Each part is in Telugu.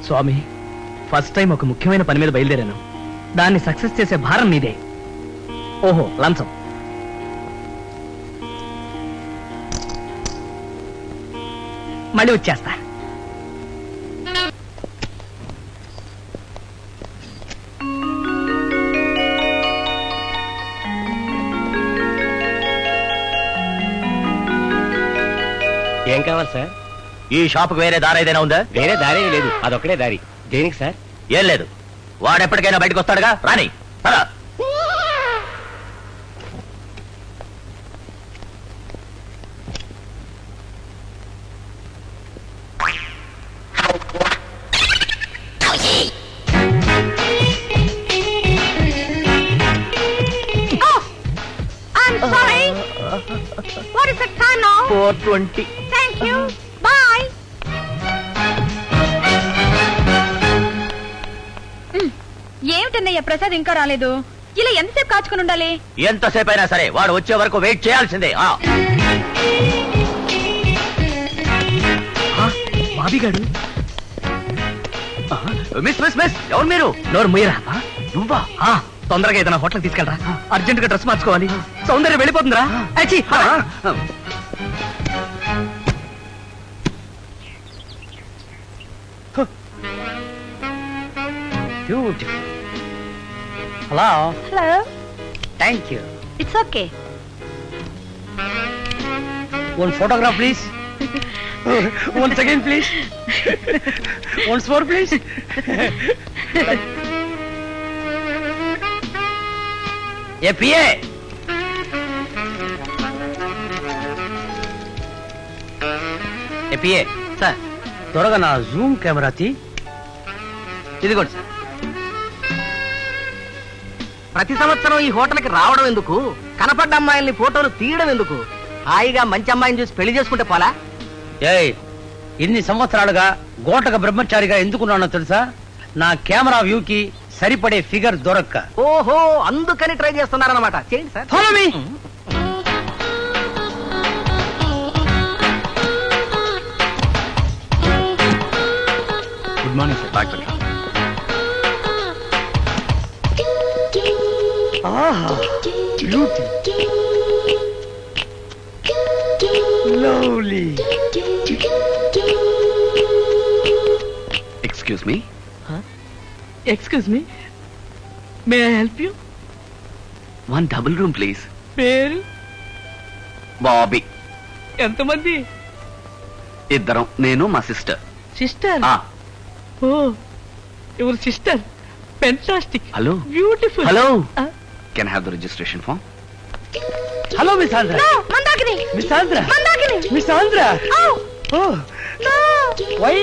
స్వామి, ఫస్ట్ టైం ఒక ముఖ్యమైన పని మీద బయలుదేరాను. దాన్ని సక్సెస్ చేసే భారం నీదే. ఓహో, లంచం. మళ్ళీ వచ్చేస్తా. ఏం కావాలి సార్? ఈ షాపుకి వేరే దారి ఏదైనా ఉందా? వేరే దారి లేదు, అదొక్కడే దారి. దేనికి సార్? ఏం లేదు, వాడెప్పటికైనా బయటకు వస్తాడుగా, రాని. పద. I'm sorry. What is the time now? 4:20. Thank you. Bye. ఏమిటన్నయ్య Prasad ఇంకా రాలేదు? ఇలా ఎంతసేపు కాచుకుని ఉండాలి? ఎంతసేపు అయినా సరే వాడు వచ్చే వరకు వెయిట్ చేయాల్సిందే. బాబీగాడు. మిస్ మిస్ మిస్, ఎవరు మీరు? నోరు ముయ్యరా. నువ్వా? తొందరగా ఏదైనా హోటల్ తీసుకెళ్ళరా. అర్జెంట్ గా డ్రెస్ మార్చుకోవాలి. సౌందర్యం వెళ్ళిపోతుందిరా. Hello. Hello. Thank you. It's okay. One photograph please. Once again please. Once more please. A PA, sir, త్వరగా నా జూమ్ కెమెరా తీ. ఇదిగోండి సార్. ప్రతి సంవత్సరం ఈ హోటల్కి రావడం ఎందుకు? కనపడ్డ అమ్మాయిల్ని ఫోటోలు తీయడం ఎందుకు? హాయిగా మంచి అమ్మాయిని చూసి పెళ్లి చేసుకుంటే పోలా? ఏయ్, ఇన్ని సంవత్సరాలుగా గోటక బ్రహ్మచారిగా ఎందుకున్నానో తెలుసా? నా కెమెరా వ్యూకి సరిపడే ఫిగర్ దొరక్క. ఓహో, అందుకని ట్రై చేస్తున్నారన్నమాట. చేయండి sir. Follow me. Good morning sir. Back పెట్టండి. Lovely. Excuse me. Excuse me, may I help you? One double room please. పేరు? బాబీ. ఎంతమంది? ఇద్దరం, నేను మా sister. Sister? Oh, your sister. Fantastic. Hello. Beautiful. Hello. Can have the registration form? Hello miss Andhra. No, Mandakini. Miss Andhra. Mandakini. Miss Andhra. Oh. No. Why?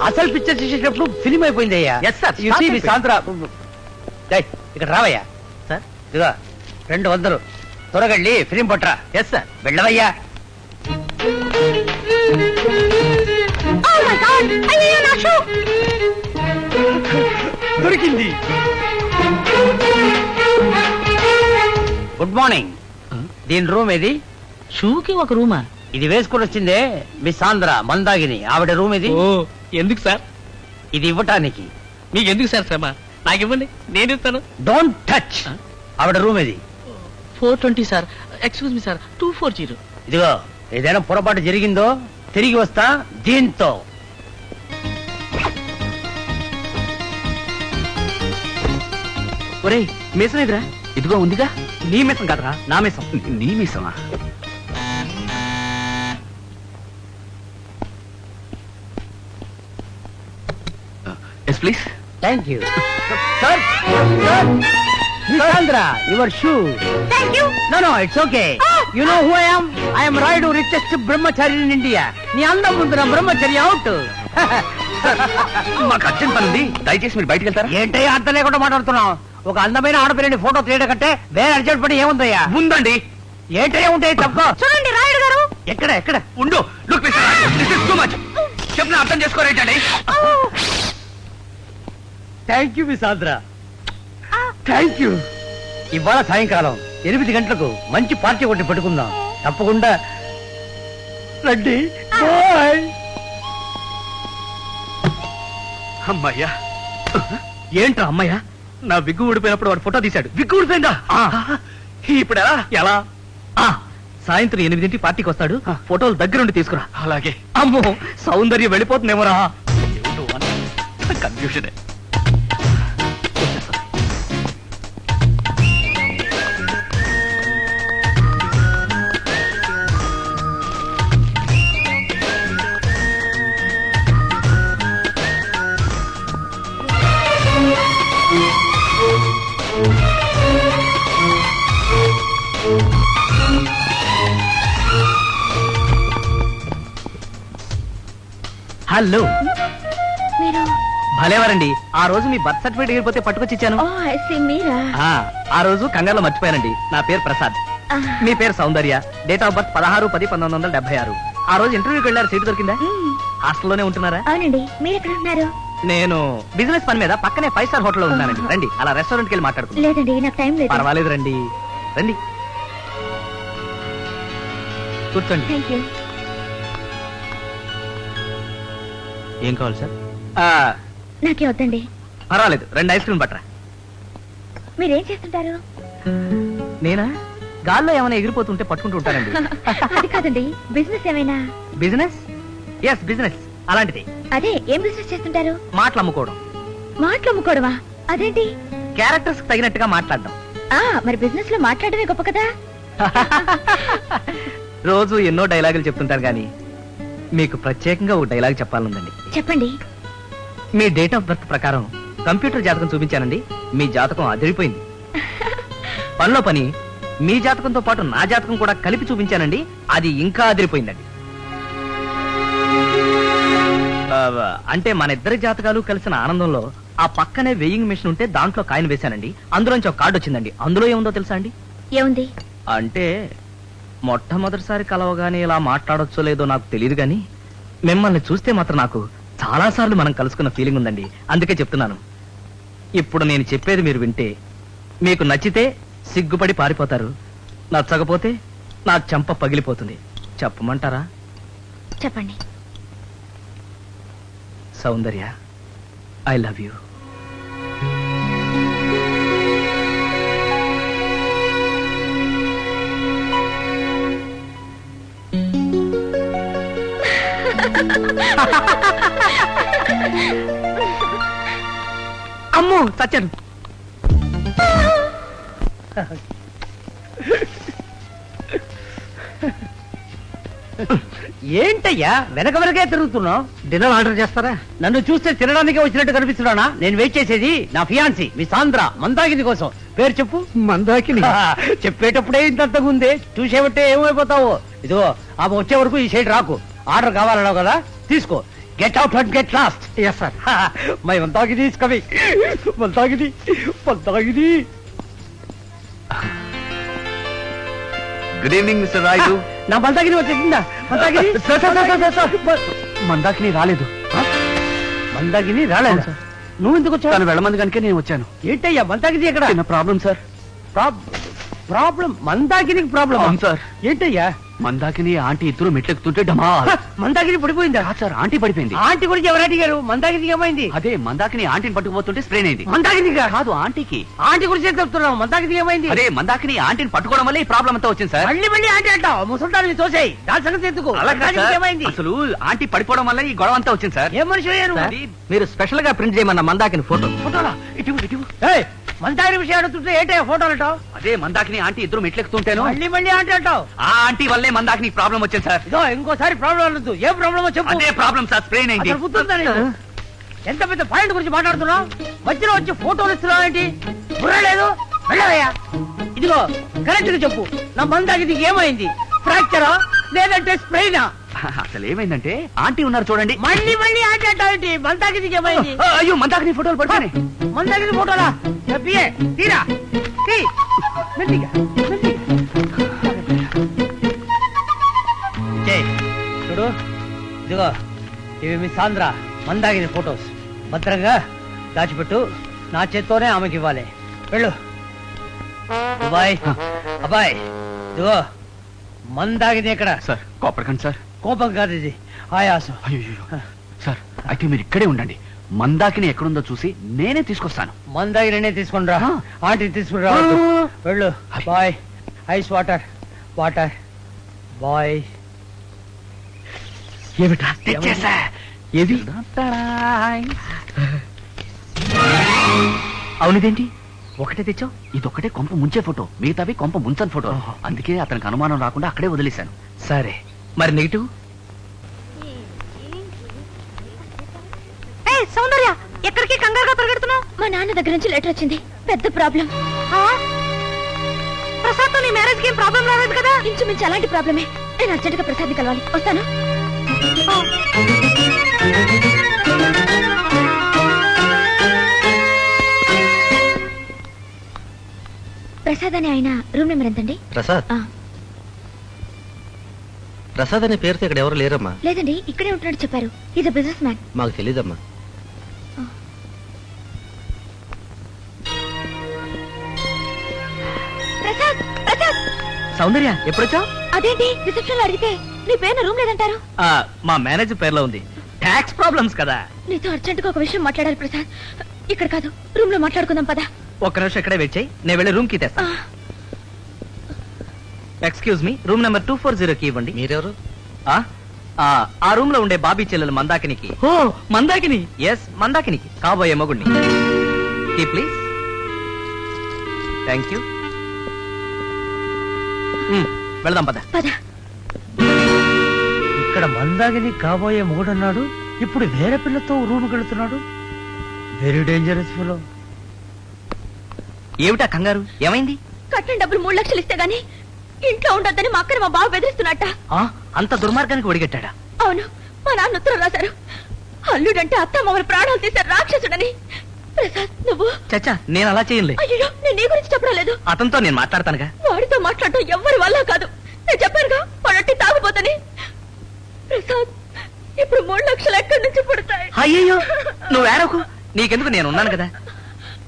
అసలు పిక్చర్ చేసేటప్పుడు ఫిలిం అయిపోయింది అయ్యా. Yes sir. You see miss Andhra. ఇక్కడ రావయ్యా. సార్. ఇదిగో 200 త్వరగళ్ళి ఫిలిం పట్రా. Yes sir. వెళ్ళవయ్యా. Oh my God. అయ్యో నా షూ. దొరికింది. Good morning. దీని రూమ్ ఏది? షూకి ఒక రూమా? ఇది వేసుకుని వచ్చిందే మిస్ ఆంధ్ర మందాగిని, ఆవిడ రూమ్ ఇది. ఓ, ఎందుకు సార్? ఇది ఇవ్వటానికి. మీకు ఎందుకు సార్ శ్రమ? నాకు ఇవ్వండి, నేను ఇస్తాను. Don't touch. ఆవిడ రూమ్ ఇది. 420 సార్. Excuse me sir, 240. ఇదిగో, ఏదైనా పొరపాటు జరిగిందో తిరిగి వస్తా దీంతో. ఒరేయ్, మీసం ఎదురా? ఇదిగో ఉందిగా. నీ మీసం కాదురా, నా మీసం. నీ మీసమా? Yes please. Thank you sir. Miss Andhra, your shoe. Thank you. No, no, it's okay. You know who I am? I am Raidu, richest brahmachari in India. నీ అందం ముందు నా బ్రహ్మచర్య అవుట్. మాకు అర్జెంట్ పని ఉంది, దయచేసి మీరు బయటికి వెళ్తారా? ఏంటయ్యా అర్థం లేకుండా మాట్లాడుతున్నావు? ఒక అందమైన ఆడపిల్లని ఫోటో తీయడం కంటే వేరే అర్జెంట్ పని ఏముందయ్యా? ఉందండి. ఏంటయ్యా ఉంటాయి తప్ప. చూడండి రాయుడు గారు. ఎక్కడ ఎక్కడ? ఉండు. Look this is too much. చెప్పిన అర్థం చేసుకోరేంటండి? Thank you miss Andhra. Thank you. ఇవాళ సాయంకాలం 8 గంటలకు మంచి పార్టీ ఒకటి పెట్టుకుందాం. తప్పకుండా రండి. బాయ్. అమ్మయ్యా. ఏంట్రా అమ్మయ్య? నా విగ్గు ఊడిపోయినప్పుడు వాడు ఫోటో తీశాడు. విగ్గు ఊడిపోయిందా? ఇప్పుడు ఎలా? ఎలా? సాయంత్రం 8 పార్టీకి వస్తాడు. ఫోటోలు దగ్గరుండి తీసుకురా. అలాగే. అమ్మో, సౌందర్యం వెళ్ళిపోతుందేమోరా. కన్ఫ్యూషన్. హలో, మీరు భలేవారండి. ఆ రోజు మీ బర్త్ సర్టిఫికేట్ ఎగిరిపోతే పట్టుకొచ్చి ఇచ్చాను. ఓ ఐ సీ మీరా. ఆ రోజు కంగారులో మర్చిపోయానండి. నా పేరు ప్రసాద్, మీ పేరు సౌందర్య. Date of birth 16/10/1976. ఆ రోజు ఇంటర్వ్యూకి వెళ్ళారు. సీటు దొరికిందా? హాస్టల్లోనే ఉంటున్నారా? అవునండి. మీరు ఎక్కడ ఉన్నారు? నేను బిజినెస్ పని మీద పక్కనే 5 స్టార్ హోటల్లో ఉన్నానండి. రండి, అలా రెస్టారెంట్కి వెళ్ళి మాట్లాడుకుందాం. లేదండి, నాకు టైం లేదు. పర్వాలేదు, రండి రండి, కూర్చోండి. Thank you. ఏం కావాలి సార్? నాకే వద్దండి. పర్వాలేదు, 2 ఐస్ క్రీమ్ బట్టరా. మీరేం చేస్తుంటారు? నేనా? గాల్లో ఏమైనా ఎగిరిపోతుంటే పట్టుకుంటూ ఉంటానండి. అది కాదండి, బిజినెస్ ఏమైనా? బిజినెస్? ఎస్, బిజినెస్ అలాంటిది. అదే, ఏం బిజినెస్ చేస్తుంటారు? మాటలు అమ్ముకోవడం. మాటలు అమ్ముకోవడమా? అదేంటి? క్యారెక్టర్స్ తగినట్టుగా మాట్లాడడం. మరి బిజినెస్ లో మాట్లాడమే గొప్ప కదా. రోజు ఎన్నో డైలాగులు చెప్తుంటారు కానీ మీకు ప్రత్యేకంగా ఒక డైలాగ్ చెప్పాలనుందండి. చెప్పండి. మీ డేట్ ఆఫ్ బర్త్ ప్రకారం కంప్యూటర్ జాతకం చూపించానండి. మీ జాతకం అదిరిపోయింది. పనిలో పని మీ జాతకంతో పాటు నా జాతకం కూడా కలిపి చూపించానండి. అది ఇంకా అదిరిపోయిందండి. అంటే మన ఇద్దరి జాతకాలు కలిసిన ఆనందంలో ఆ పక్కనే వెయింగ్ మిషన్ ఉంటే దాంట్లో కాయిన్ వేశానండి. అందులోంచి ఒక కార్డు వచ్చిందండి. అందులో ఏముందో తెలుసా అండి? ఏముంది? అంటే మొట్టమొదటిసారి కలవగానే ఇలా మాట్లాడొచ్చో లేదో నాకు తెలియదు కానీ మిమ్మల్ని చూస్తే మాత్రం నాకు చాలా సార్లు మనం కలుసుకున్న ఫీలింగ్ ఉందండి. అందుకే చెప్తున్నాను. ఇప్పుడు నేను చెప్పేది మీరు వింటే మీకు నచ్చితే సిగ్గుపడి పారిపోతారు, నచ్చకపోతే నా చెంప పగిలిపోతుంది. చెప్పమంటారా? చెప్పండి. సౌందర్య, ఐ లవ్ యూ. అమ్మో, చచ్చాను. ఏంటయ్యా వెనక వెనకే తిరుగుతున్నావు? డిన్నర్ ఆర్డర్ చేస్తారా? నన్ను చూస్తే తినడానికే వచ్చినట్టు కనిపిస్తున్నానా? నేను వెయిట్ చేసేది నా ఫియాన్సీ మీ సాంద్ర మందాకిని కోసం. పేరు చెప్పు. మందాకిని. చెప్పేటప్పుడే ఇంతంతగా ఉంది, చూసేబట్టే ఏమైపోతావు. ఇదిగో ఆమె వచ్చే వరకు ఈ సైడ్ రాకు. ఆర్డర్ కావాలన్నావు కదా, తీసుకో. Get out and get lost. Yes sir. My Mandakini is coming. Mandakini, Mandakini. Good evening mister Rayudu. నా మందాకిని వచ్చేసిందా? మందాకిని మందాకిని రాలేదు. మందాకిని రాలేదు. నువ్వు ఎందుకు వచ్చావు? తను వెళ్ళమంది కనుక నేను వచ్చాను. ఏంటయ్యా మందాకిని ఎక్కడ? చిన్న ప్రాబ్లం సార్. ప్రాబ్లం? మందాకినికి ప్రాబ్లం? అవును సార్. ఏంటయ్యా? మందాకిని ఆంటీ ఇద్దరు మెట్లెక్కుతుంటే డమా. మందాకిని పడిపోయిందా? సార్, ఆంటీ పడిపోయింది. ఆంటీ గురించి ఎవరు అడిగారు? మందాకినికి ఏమైంది? అదే మందాకిని ఆంటీని పట్టుకుపోతుంటే స్ప్రెయిన్ అయింది. మందాకిని కాదు, ఆంటీకి. ఆంటీ గురించి చెప్తున్నావు. మందాకినికి ఏమైంది? అదే మందాకిని ఆంటీని పట్టుకోవడం వల్ల ఈ ప్రాబ్లం అంతా వచ్చింది సార్. మళ్ళీ మళ్ళీ ఆంటీ అంటావు. ముసల్దాన్ని తోసేయి. దాని సంగతి ఎందుకు? అలాగే సార్. మందాకినికి ఏమైంది? అసలు ఆంటీ పడిపోవడం వల్ల ఈ గొడవ అంతా వచ్చింది సార్. ఏం మనిషి అయ్యారు? అది మీరు స్పెషల్ గా ప్రింట్ చేయమన్న మందాకిని ఫోటో. ఫోటోలా? ఇటు ఇటు. ఏయ్, మందాకిని విషయం అడుగుతుంటే ఏంటయ్యా ఫోటోలు అంటావు? అదే మందాకిని ఆంటీ ఇద్దరు మెట్లెక్కుతుంటేను మళ్ళీ మళ్ళీ ఆంటీ అంటావు. ఆ ఆంటీ వల్లే మందాకిని ప్రాబ్లం వచ్చింది సార్. ఇదో ఇంకోసారి ప్రాబ్లం అనొద్దు. ఏ ప్రాబ్లమో చెప్పు. అదే ప్రాబ్లం సార్, స్ప్రెయిన్ అయింది. అసలు బుద్ధి ఉందా నీకు? ఎంత పెద్ద పాయింట్ గురించి మాట్లాడుతున్నావు? మధ్యలో వచ్చి ఫోటోలు ఇస్తున్నావు ఏంటి? బుర్ర లేదు? వెళ్ళవయ్యా. ఇదిగో కరెక్ట్ గా చెప్పు, నా మందాకి ఏమైంది? ఫ్రాక్చరా లేదంటే స్ప్రెయినా? అసలు ఏమైందంటే ఆంటీ ఉన్నారు చూడండి. మళ్ళీ మళ్ళీ ఆంటీ అంటావేంటి? మందాకి ఏమైంది? అయ్యో, మందాకిని ఫోటోలు పడుతున్నాయి. మందాకి ఫోటోలా? పిఏ తీరా తీ. మెల్లిగా, మెల్లిగా. జై, చూడు, ఇదిగో ఇవి మీ సాంద్ర మందాగిని ఫోటోస్. భద్రంగా దాచిపెట్టు. నా చేత్తోనే ఆమెకి ఇవ్వాలి. వెళ్ళు. అబ్బాయ్, అబ్బాయి, ఇదిగో మందాగిని ఎక్కడ? సార్, కోపడకండి సార్. కోపం కాదు ఇది, ఆయాసం. అయ్యో సార్, అయితే మీరు ఇక్కడే ఉండండి. మందాకిని ఎక్కడుందో చూసి నేనే తీసుకొస్తాను. మందాగిరినే తీసుకుని రా. ఆంటీ తీసుకుని రా. వెళ్ళు. Boy. Ice water. Water. Boy. ఏమిటా తెచ్చేసా? ఏది? అవునిదేంటి ఒకటే తెచ్చావు? ఇదొక్కటే కొంప ముంచే ఫోటో, మిగతావి కొంప ముంచని ఫోటో. అందుకే అతనికి అనుమానం రాకుండా అక్కడే వదిలేశాను. సరే, మరి నెగిటివ్? సౌందర్య, ఎక్కడికి కంగారుగా పరిగెడుతున్నావు? మా నాన్న దగ్గర నుంచి లెటర్ వచ్చింది. పెద్ద ప్రాబ్లం. ప్రసాద్ తో నీ మ్యారేజ్ కి ఏం ప్రాబ్లం రాలేదు కదా? ఇంచుమించు అలాంటి ప్రాబ్లమే. నేను అర్జెంట్ గా ప్రసాద్ ని కలవాలి. వస్తాను. ప్రసాద్ అనే ఆయన రూమ్ నెంబర్ ఎంతండి? ప్రసాద్ ప్రసాద్ అనే పేరుతో ఇక్కడ ఎవరు లేరమ్మా. లేదండి, ఇక్కడే ఉంటున్నాడు చెప్పారు. Is a business man. మాకు తెలీదమ్మా. ప్రసాద్, ప్రసాద్. సౌందర్య ఎప్పుడొచ్చావు? అదేంటి రిసెప్షన్ లో అడిగితే నీ పేరు రూమ్ లేదంటారు? మా మేనేజర్ పేర్లో ఉంది. ట్యాక్స్ ప్రాబ్లమ్స్ కదా. నీతో అర్జెంట్ గా ఒక విషయం మాట్లాడాలి ప్రసాద్. ఇక్కడ కాదు, రూమ్ లో మాట్లాడుకుందాం పదా. ఒక్క నిమిషం ఇక్కడే వెయిట్ చేయి, నేను వెళ్ళి రూమ్ కి తెస్తా. ఎక్స్క్యూజ్ మీ, రూమ్ నెంబర్ 240 కి ఇవ్వండి. మీరెవరు? ఆ రూమ్ లో ఉండే బాబీ చెల్లెలు మందాకినికి. ఓ మందాకిని? ఎస్, మందాకినికి కాబోయే మగుడిని. Key please. Thank you. వెళదాం పద. పద. ఇక్కడ మందాగిని కాబోయే మొగుడన్నాడు, ఇప్పుడు వేరే పిల్లతో రూమ్కి వెళుతున్నాడు. Very dangerous fellow. ఏమిటా కంగారు? ఏమైంది? కట్టిన డబ్బులు 3 లక్షలు ఇస్తే గానీ ఇంట్లో ఉండొద్దని మా అక్కని మా బావ బెదిరిస్తున్నట్ట. అంత దుర్మార్గానికి ఒడిగట్టాడా? అవును, మా నాన్న ఉత్తరం రాశారు. అల్లుడంటే అత్త మామల ప్రాణాలు తీశారు రాక్షసుడని. ప్రసాద్, నువ్వు? చచ్చా, నేను అలా చేయలే. అయ్యో, నేను నీ గురించి చెప్పడం లేదు. అతనితో నేను మాట్లాడతానుగా. వాడితో మాట్లాడటం ఎవ్వరి వల్ల కాదు. నేను చెప్పానుగా వాడట్టి తాగుపోతని. ప్రసాద్, ఇప్పుడు 3 లక్షలు ఎక్కడి నుంచి పుడతాయి? అయ్యో, నువ్వు ఏడవకు, నీకెందుకు, నేను ఉన్నాను కదా.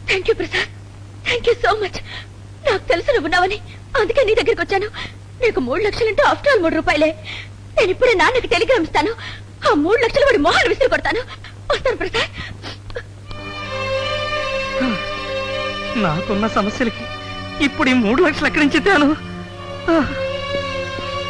Thank you Prasad, thank you so much. నాకు తెలుసు నువ్వు ఉన్నావని, అందుకే నీ దగ్గరికి వచ్చాను. నీకు 3 లక్షలంటే ఆఫ్టర్ ఆల్ 3 రూపాయలే. నేను ఇప్పుడే నాన్నకి టెలిగ్రామ్ ఇస్తాను. ఆ 3 లక్షలు వాడి మొహాలు విసిరి కొడతాను. వస్తాను ప్రసాద్. నాకున్న సమస్యలకి ఇప్పుడు ఈ 3 లక్షలు ఎక్కడి నుంచి తేను?